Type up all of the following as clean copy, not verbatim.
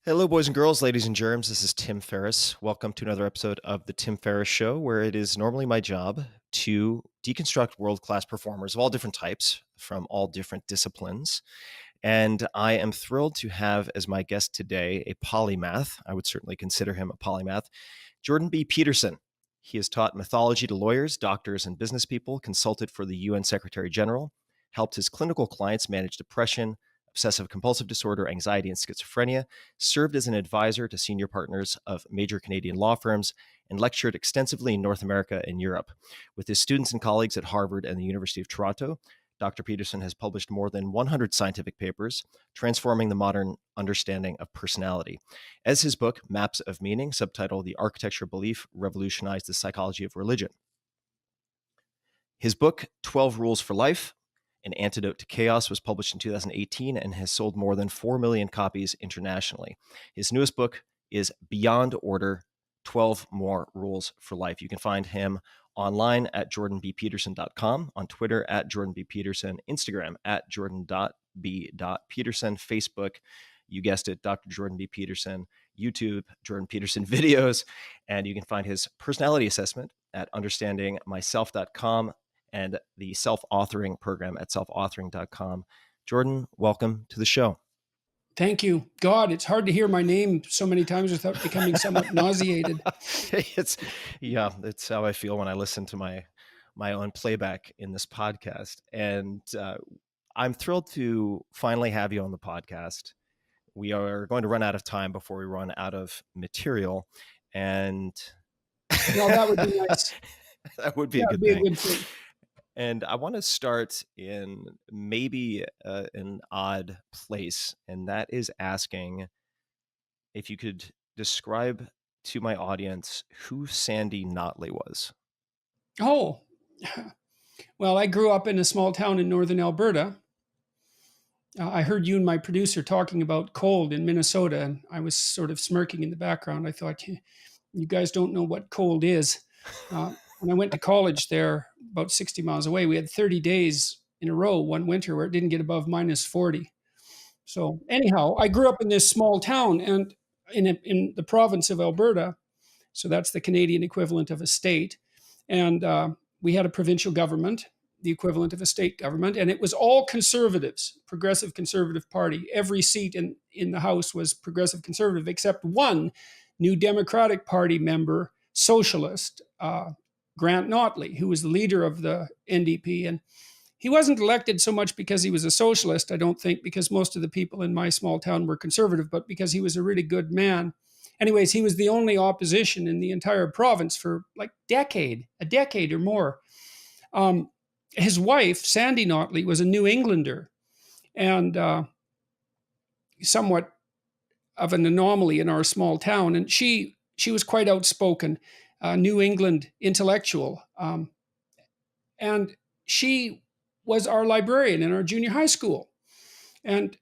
Hello, boys and girls, ladies and germs. This is Tim Ferriss. Welcome to another episode of The Tim Ferriss Show, where it is normally my job to deconstruct world class performers of all different types from all different disciplines. And I am thrilled to have as my guest today a polymath. I would certainly consider him a polymath, Jordan B. Peterson. He has taught mythology to lawyers, doctors, and business people, consulted for the UN Secretary General, helped his clinical clients manage depression, obsessive compulsive disorder, anxiety, and schizophrenia, served as an advisor to senior partners of major Canadian law firms, and lectured extensively in North America and Europe. With his students and colleagues at Harvard and the University of Toronto, Dr. Peterson has published more than 100 scientific papers transforming the modern understanding of personality. As his book, Maps of Meaning, subtitled The Architecture of Belief, Revolutionized the Psychology of Religion. His book, 12 Rules for Life, An Antidote to Chaos, was published in 2018 and has sold more than 4 million copies internationally. His newest book is Beyond Order, 12 More Rules for Life. You can find him online at jordanbpeterson.com, on Twitter at jordanbpeterson, Instagram at jordan.b.peterson, Facebook, you guessed it, Dr. Jordan B. Peterson, YouTube, Jordan Peterson videos, and you can find his personality assessment at understandingmyself.com and the self-authoring program at selfauthoring.com. Jordan, welcome to the show. Thank you. God, it's hard to hear my name so many times without becoming somewhat nauseated. It's how I feel when I listen to my own playback in this podcast. And I'm thrilled to finally have you on the podcast. We are going to run out of time before we run out of material. And No, that would be nice. that would be a That good would be a thing. good thing. And I want to start in maybe an odd place, and that is asking if you could describe to my audience who Sandy Notley was. Oh, well, I grew up in a small town in northern Alberta. I heard you and my producer talking about cold in Minnesota, and I was sort of smirking in the background. I thought, you guys don't know what cold is. When I went to college there, about 60 miles away, we had 30 days in a row one winter where it didn't get above minus 40. So anyhow, I grew up in this small town and in the province of Alberta. So that's the Canadian equivalent of a state. And we had a provincial government, the equivalent of a state government, and it was all conservatives, progressive conservative party. Every seat in the House was progressive conservative, except one new Democratic Party member, socialist, Grant Notley, who was the leader of the NDP. And he wasn't elected so much because he was a socialist, I don't think, because most of the people in my small town were conservative, but because he was a really good man. Anyways, he was the only opposition in the entire province for like a decade or more. His wife, Sandy Notley, was a New Englander and somewhat of an anomaly in our small town. And she was quite outspoken, New England intellectual. And she was our librarian in our junior high school. And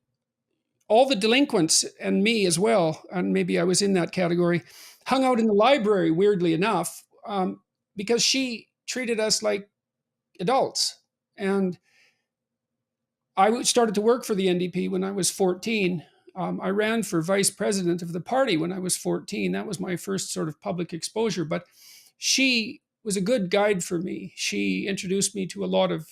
all the delinquents and me as well, and maybe I was in that category, hung out in the library, weirdly enough, because she treated us like adults. And I started to work for the NDP when I was 14. I ran for vice president of the party when I was 14. That was my first sort of public exposure. But she was a good guide for me. She introduced me to a lot of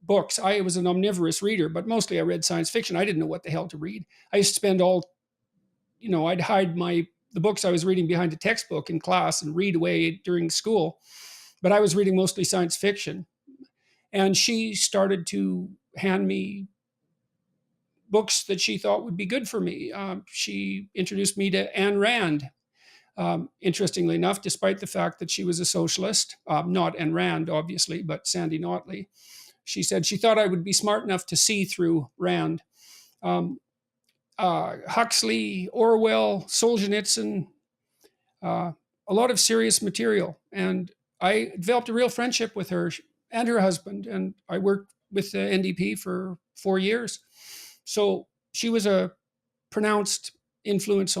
books. I was an omnivorous reader, but mostly I read science fiction. I didn't know what the hell to read. I used to spend I'd hide the books I was reading behind a textbook in class and read away during school. But I was reading mostly science fiction. And she started to hand me books that she thought would be good for me. She introduced me to Ayn Rand. Interestingly enough, despite the fact that she was a socialist, not Ayn Rand, obviously, but Sandy Notley. She said she thought I would be smart enough to see through Rand. Huxley, Orwell, Solzhenitsyn, a lot of serious material. And I developed a real friendship with her and her husband. And I worked with the NDP for 4 years. So she was a pronounced influence